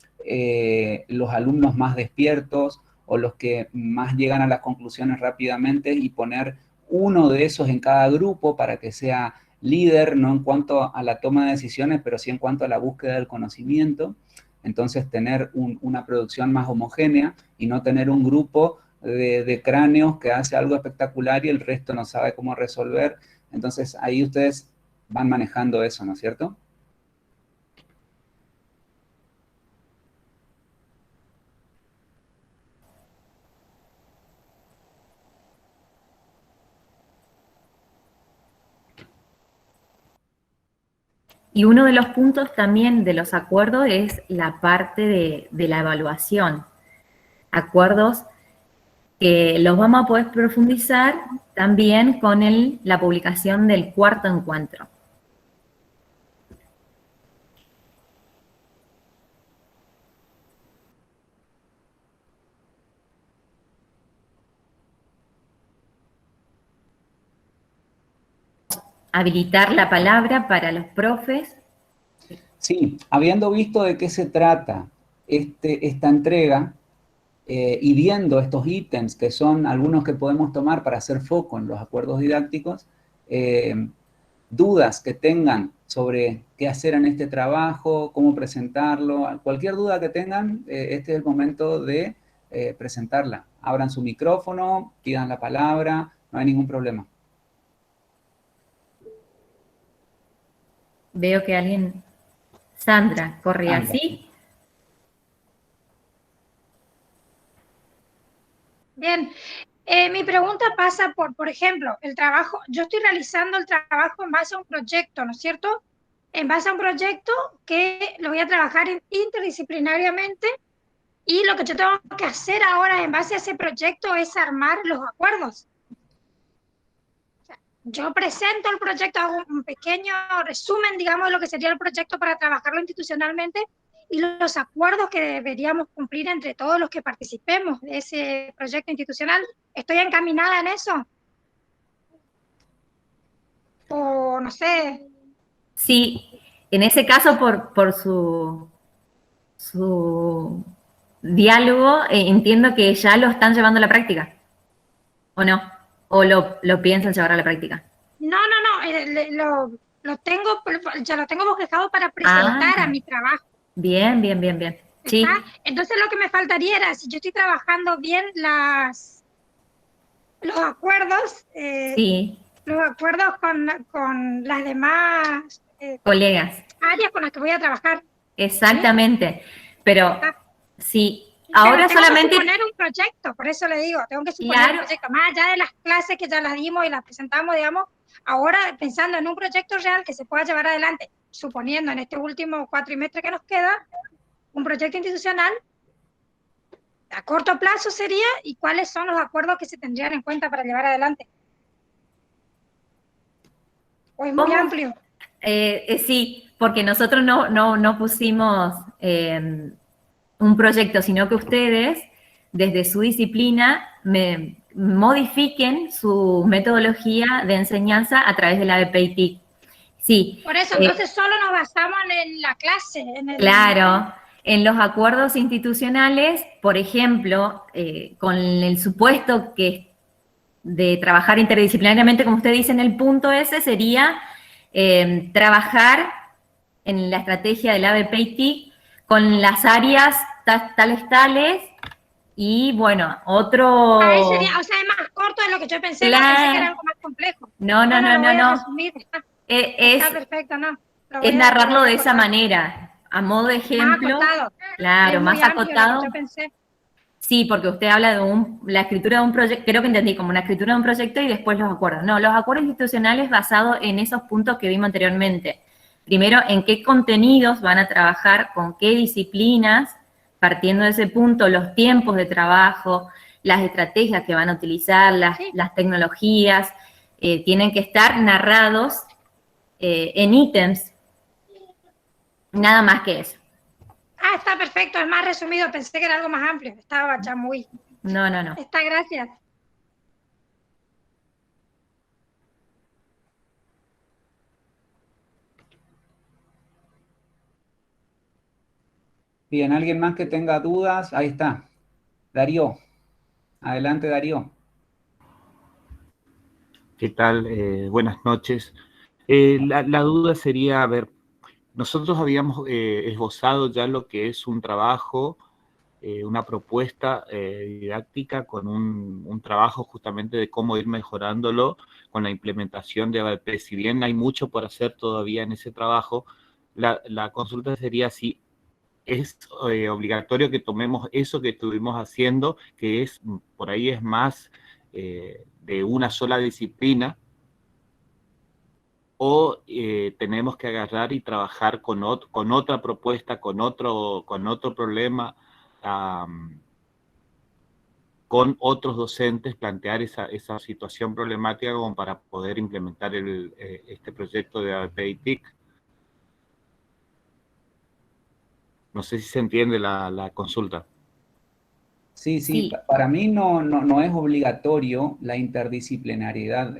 los alumnos más despiertos o los que más llegan a las conclusiones rápidamente, y poner uno de esos en cada grupo para que sea líder, no en cuanto a la toma de decisiones, pero sí en cuanto a la búsqueda del conocimiento. Entonces, tener una producción más homogénea y no tener un grupo de cráneos que hace algo espectacular y el resto no sabe cómo resolver. Entonces, ahí ustedes van manejando eso, ¿no es cierto?
Y uno de los puntos también de los acuerdos es la parte de la evaluación. Acuerdos que los vamos a poder profundizar también con la publicación del cuarto encuentro. Habilitar la palabra para los profes.
Sí, habiendo visto de qué se trata esta entrega y viendo estos ítems que son algunos que podemos tomar para hacer foco en los acuerdos didácticos, dudas que tengan sobre qué hacer en este trabajo, cómo presentarlo, cualquier duda que tengan, este es el momento de presentarla. Abran su micrófono, pidan la palabra, no hay ningún problema.
Veo que alguien... Sandra Correa,
Sandra.
¿sí?
Bien, mi pregunta pasa por ejemplo, el trabajo, yo estoy realizando el trabajo en base a un proyecto, ¿no es cierto? En base a un proyecto que lo voy a trabajar interdisciplinariamente y lo que yo tengo que hacer ahora en base a ese proyecto es armar los acuerdos. O sea, yo presento el proyecto, hago un pequeño resumen, digamos, de lo que sería el proyecto para trabajarlo institucionalmente y los acuerdos que deberíamos cumplir entre todos los que participemos de ese proyecto institucional. ¿Estoy encaminada en eso? O no sé.
Sí, en ese caso por su diálogo, entiendo que ya lo están llevando a la práctica, ¿o no? ¿O lo piensan llevar a la práctica?
No, lo tengo, ya lo tengo bosquejado para presentar a mi trabajo.
Bien, bien, bien, bien. Sí.
Entonces lo que me faltaría era, si yo estoy trabajando bien los acuerdos,
Sí.
los acuerdos con las demás
colegas,
áreas con las que voy a trabajar.
Exactamente. ¿Sí? Pero sí,
ahora
tengo solamente...
que suponer un proyecto, por eso le digo, tengo que suponer
claro.
un proyecto, más allá de las clases que ya las dimos y las presentamos, digamos, ahora pensando en un proyecto real que se pueda llevar adelante, suponiendo en este último cuatrimestre que nos queda, un proyecto institucional, a corto plazo sería, y cuáles son los acuerdos que se tendrían en cuenta para llevar adelante. ¿O es muy amplio?
Sí, porque nosotros no pusimos un proyecto, sino que ustedes, desde su disciplina, modifiquen su metodología de enseñanza a través de la ABPITIC. Sí.
Por eso, entonces solo nos basamos en la clase.
Claro, en los acuerdos institucionales, por ejemplo, con el supuesto que de trabajar interdisciplinariamente, como usted dice en el punto ese, sería trabajar en la estrategia del ABPITIC con las áreas tales, y bueno, otro...
Ahí sería, o sea, es más corto de lo que yo pensé,
claro.
No pensé que era algo más complejo.
No.
Lo voy a resumir, está perfecto, ¿no?
Es narrarlo de esa manera, a modo de ejemplo.
Más acotado.
Claro, más acotado.
Yo pensé.
Sí, porque usted habla de la escritura de un proyecto, creo que entendí, como una escritura de un proyecto y después los acuerdos. No, los acuerdos institucionales basados en esos puntos que vimos anteriormente. Primero, en qué contenidos van a trabajar, con qué disciplinas, partiendo de ese punto, los tiempos de trabajo, las estrategias que van a utilizar, las tecnologías, tienen que estar narrados en ítems, nada más que eso.
Está perfecto, es más resumido, pensé que era algo más amplio, estaba ya muy...
No.
Está, gracias.
Bien, ¿alguien más que tenga dudas? Ahí está. Darío. Adelante, Darío.
¿Qué tal? Buenas noches. La duda sería, a ver, nosotros habíamos esbozado ya lo que es un trabajo, una propuesta didáctica con un trabajo justamente de cómo ir mejorándolo con la implementación de ABP. Si bien hay mucho por hacer todavía en ese trabajo, la consulta sería si es obligatorio que tomemos eso que estuvimos haciendo, que es por ahí es más de una sola disciplina, o tenemos que agarrar y trabajar con otra propuesta, con otro problema, con otros docentes, plantear esa situación problemática como para poder implementar este proyecto de ABP-ITIC. No sé si se entiende la consulta.
Sí. Para mí no es obligatorio la interdisciplinariedad.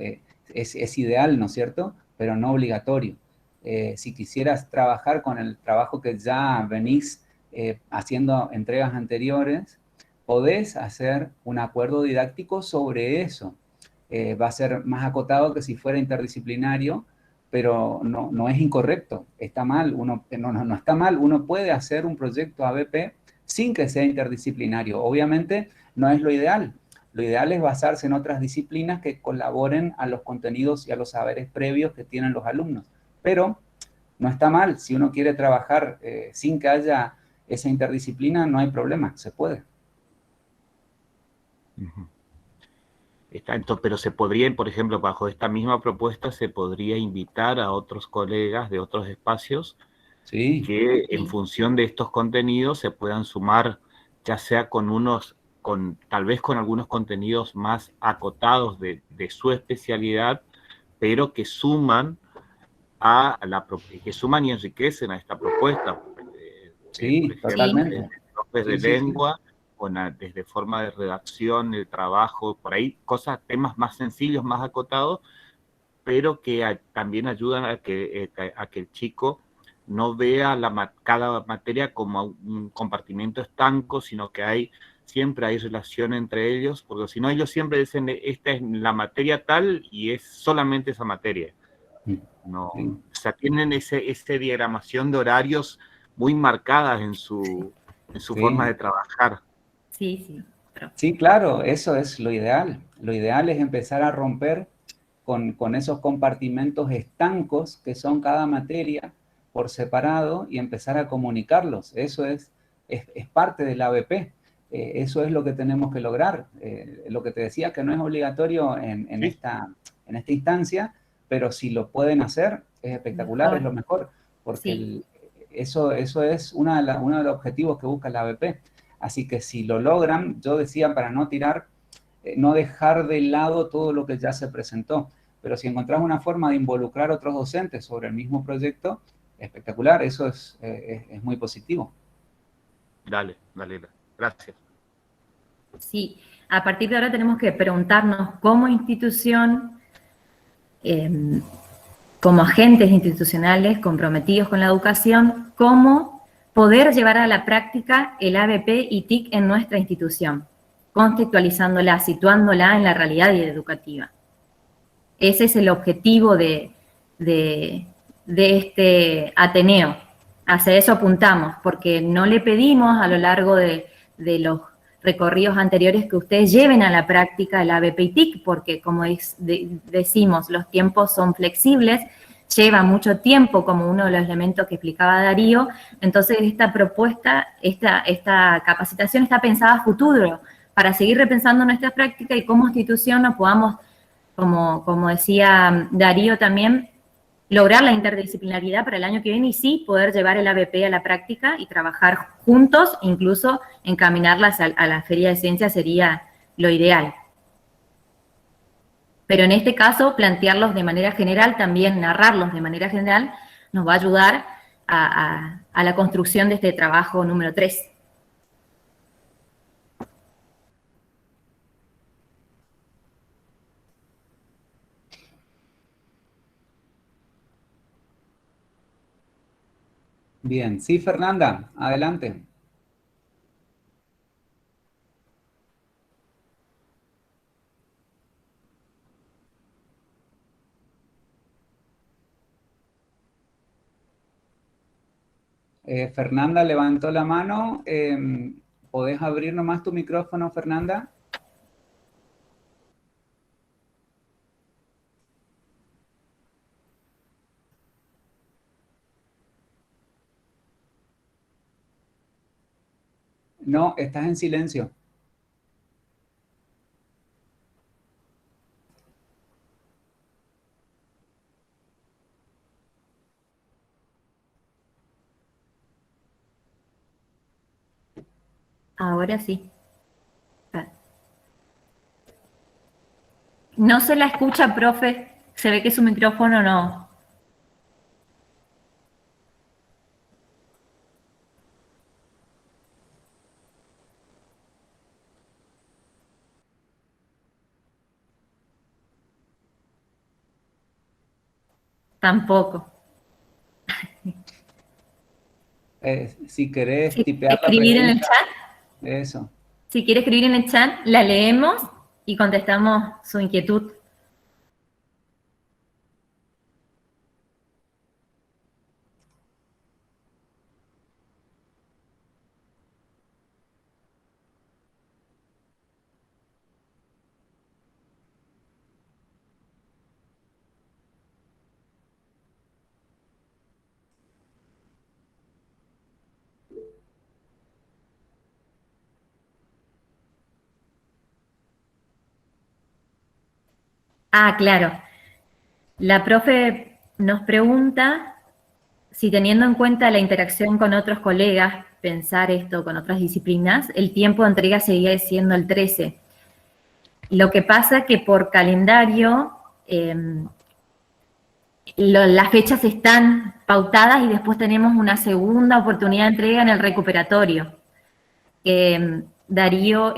Es ideal, ¿no es cierto? Pero no obligatorio. si quisieras trabajar con el trabajo que ya venís haciendo entregas anteriores, podés hacer un acuerdo didáctico sobre eso. Va a ser más acotado que si fuera interdisciplinario, pero no es incorrecto, está mal, no está mal, uno puede hacer un proyecto ABP sin que sea interdisciplinario. Obviamente no es lo ideal es basarse en otras disciplinas que colaboren a los contenidos y a los saberes previos que tienen los alumnos, pero no está mal, si uno quiere trabajar sin que haya esa interdisciplina, no hay problema, se puede.
Pero se podría, por ejemplo, bajo esta misma propuesta, se podría invitar a otros colegas de otros espacios
sí.
que en función de estos contenidos se puedan sumar, ya sea tal vez con algunos contenidos más acotados de su especialidad, pero que suman que suman y enriquecen a esta propuesta.
Sí,
Por ejemplo,
totalmente.
profes de lengua, desde forma de redacción, el trabajo, por ahí temas más sencillos, más acotados, pero que también ayudan a que el chico no vea cada materia como un compartimento estanco, sino que siempre hay relación entre ellos, porque si no ellos siempre dicen, esta es la materia tal y es solamente esa materia. No,
sí.
O sea, tienen ese diagramación de horarios muy marcadas en su forma de trabajar.
Sí, sí.
Sí, claro, eso es lo ideal. Lo ideal es empezar a romper con esos compartimentos estancos que son cada materia por separado y empezar a comunicarlos. Eso es parte del ABP. Eso es lo que tenemos que lograr. Lo que te decía que no es obligatorio en esta instancia, pero si lo pueden hacer, es espectacular, es lo mejor, porque eso es uno de los objetivos que busca la ABP. Así que si lo logran, yo decía para no tirar, no dejar de lado todo lo que ya se presentó, pero si encontrás una forma de involucrar a otros docentes sobre el mismo proyecto, espectacular, eso es muy positivo.
Dale, gracias.
Sí, a partir de ahora tenemos que preguntarnos como institución, como agentes institucionales comprometidos con la educación, cómo poder llevar a la práctica el ABP y TIC en nuestra institución, contextualizándola, situándola en la realidad educativa. Ese es el objetivo de este Ateneo. Hacia eso apuntamos, porque no le pedimos a lo largo de los recorridos anteriores que ustedes lleven a la práctica el ABP y TIC, porque como decimos, los tiempos son flexibles, lleva mucho tiempo, como uno de los elementos que explicaba Darío. Entonces esta propuesta, esta capacitación está pensada a futuro, para seguir repensando nuestra práctica y como institución nos podamos, como decía Darío también, lograr la interdisciplinaridad para el año que viene y sí poder llevar el ABP a la práctica y trabajar juntos, incluso encaminarlas a la Feria de Ciencias sería lo ideal. Pero en este caso, plantearlos de manera general, también narrarlos de manera general, nos va a ayudar a la construcción de este trabajo número 3.
Bien, sí, Fernanda, adelante. Fernanda levantó la mano. ¿Podés abrir nomás tu micrófono, Fernanda? No, estás en silencio.
Ahora sí. No se la escucha, profe. Se ve que su micrófono no. Tampoco.
Si querés
Sí,
tipear la
escribir en el
pregunta,
chat.
eso.
Si quiere escribir en el chat, la leemos y contestamos su inquietud. Ah, claro. La profe nos pregunta si teniendo en cuenta la interacción con otros colegas, pensar esto con otras disciplinas, el tiempo de entrega seguía siendo el 13. Lo que pasa que por calendario las fechas están pautadas y después tenemos una segunda oportunidad de entrega en el recuperatorio. Darío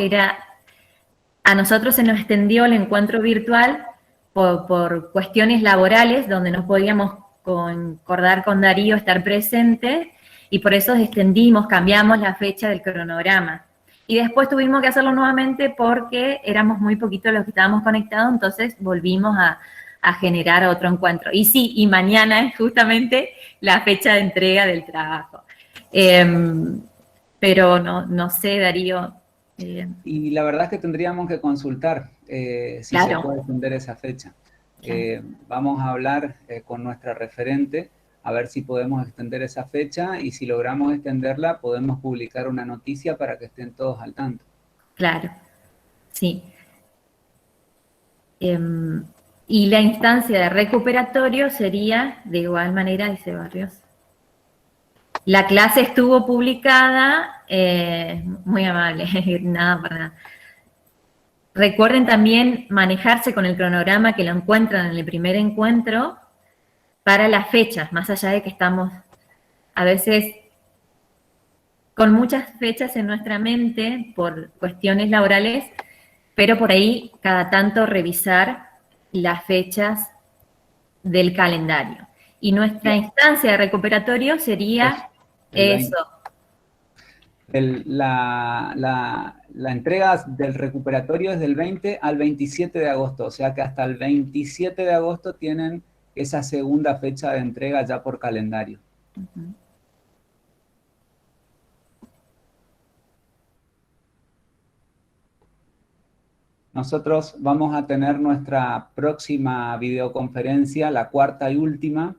a nosotros se nos extendió el encuentro virtual por cuestiones laborales, donde no podíamos concordar con Darío estar presente, y por eso extendimos, cambiamos la fecha del cronograma. Y después tuvimos que hacerlo nuevamente porque éramos muy poquitos los que estábamos conectados, entonces volvimos a generar otro encuentro. Y sí, y mañana es justamente la fecha de entrega del trabajo. Pero no sé, Darío.
Y la verdad es que tendríamos que consultar si
Claro.
se puede extender esa fecha.
Claro.
Vamos a hablar con nuestra referente a ver si podemos extender esa fecha, y si logramos extenderla podemos publicar una noticia para que estén todos al tanto.
Claro, sí. Y la instancia de recuperatorio sería, de igual manera, dice Barrios. La clase estuvo publicada, muy amable, nada para nada. Recuerden también manejarse con el cronograma que lo encuentran en el primer encuentro para las fechas, más allá de que estamos a veces con muchas fechas en nuestra mente por cuestiones laborales, pero por ahí cada tanto revisar las fechas del calendario. Y nuestra instancia de recuperatorio sería eso.
La entrega del recuperatorio es del 20 al 27 de agosto, o sea que hasta el 27 de agosto tienen esa segunda fecha de entrega ya por calendario.
Uh-huh.
Nosotros vamos a tener nuestra próxima videoconferencia, la cuarta y última,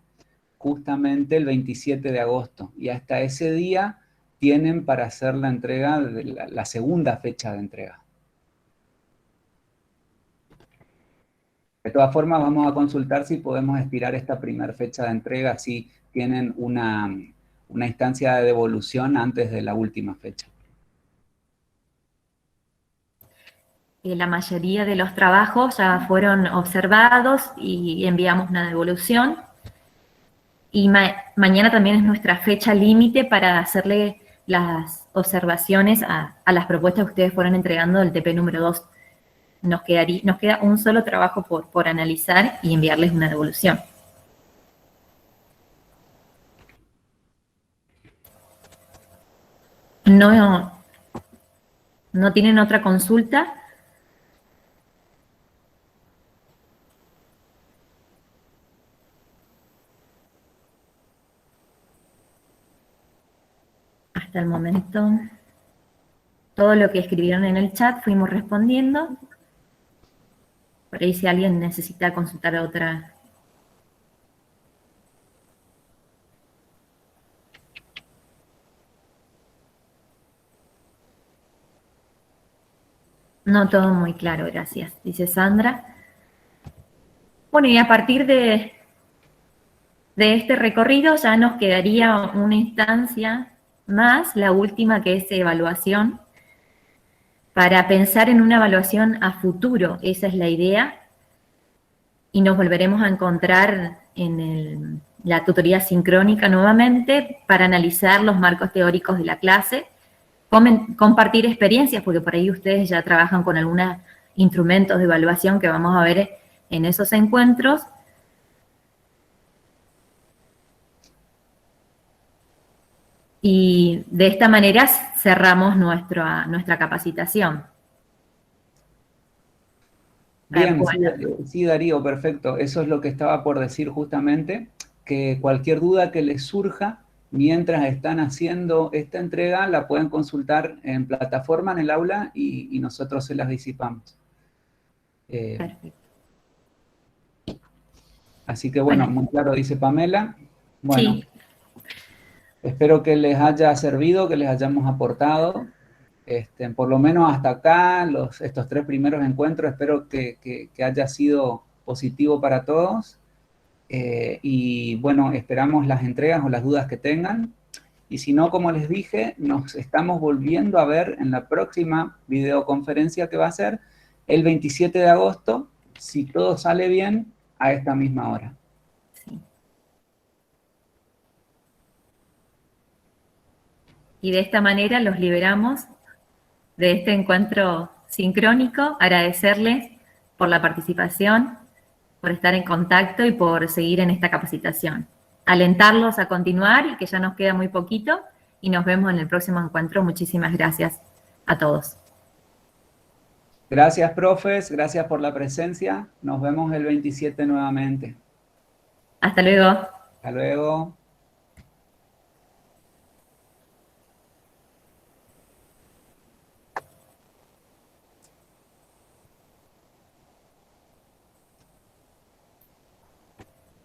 justamente el 27 de agosto. Y hasta ese día tienen para hacer la entrega, la segunda fecha de entrega. De todas formas, vamos a consultar si podemos estirar esta primera fecha de entrega, así tienen una instancia de devolución antes de la última fecha.
La mayoría de los trabajos ya fueron observados y enviamos una devolución. Y mañana también es nuestra fecha límite para hacerle las observaciones a las propuestas que ustedes fueron entregando del TP número 2. Nos queda un solo trabajo por analizar y enviarles una devolución. ¿No tienen otra consulta? Hasta el momento, todo lo que escribieron en el chat fuimos respondiendo. Por ahí si alguien necesita consultar otra. No, todo muy claro, gracias, dice Sandra. Bueno, y a partir de este recorrido ya nos quedaría una instancia más, la última, que es evaluación, para pensar en una evaluación a futuro. Esa es la idea. Y nos volveremos a encontrar en la tutoría sincrónica nuevamente para analizar los marcos teóricos de la clase, compartir experiencias, porque por ahí ustedes ya trabajan con algunos instrumentos de evaluación que vamos a ver en esos encuentros. Y de esta manera cerramos nuestra capacitación.
Bien,
Bueno.
sí, Darío, perfecto. Eso es lo que estaba por decir justamente, que cualquier duda que les surja mientras están haciendo esta entrega la pueden consultar en plataforma, en el aula, y nosotros se las disipamos.
Perfecto.
Así que bueno, muy claro, dice Pamela. Bueno,
Sí.
espero que les haya servido, que les hayamos aportado. Por lo menos hasta acá, estos 3 primeros encuentros, espero que haya sido positivo para todos. Y bueno, esperamos las entregas o las dudas que tengan. Y si no, como les dije, nos estamos volviendo a ver en la próxima videoconferencia que va a ser el 27 de agosto, si todo sale bien, a esta misma hora.
Sí. Y de esta manera los liberamos de este encuentro sincrónico, agradecerles por la participación, por estar en contacto y por seguir en esta capacitación. Alentarlos a continuar y que ya nos queda muy poquito y nos vemos en el próximo encuentro. Muchísimas gracias a todos.
Gracias, profes, gracias por la presencia. Nos vemos el 27 nuevamente.
Hasta luego.
Hasta luego.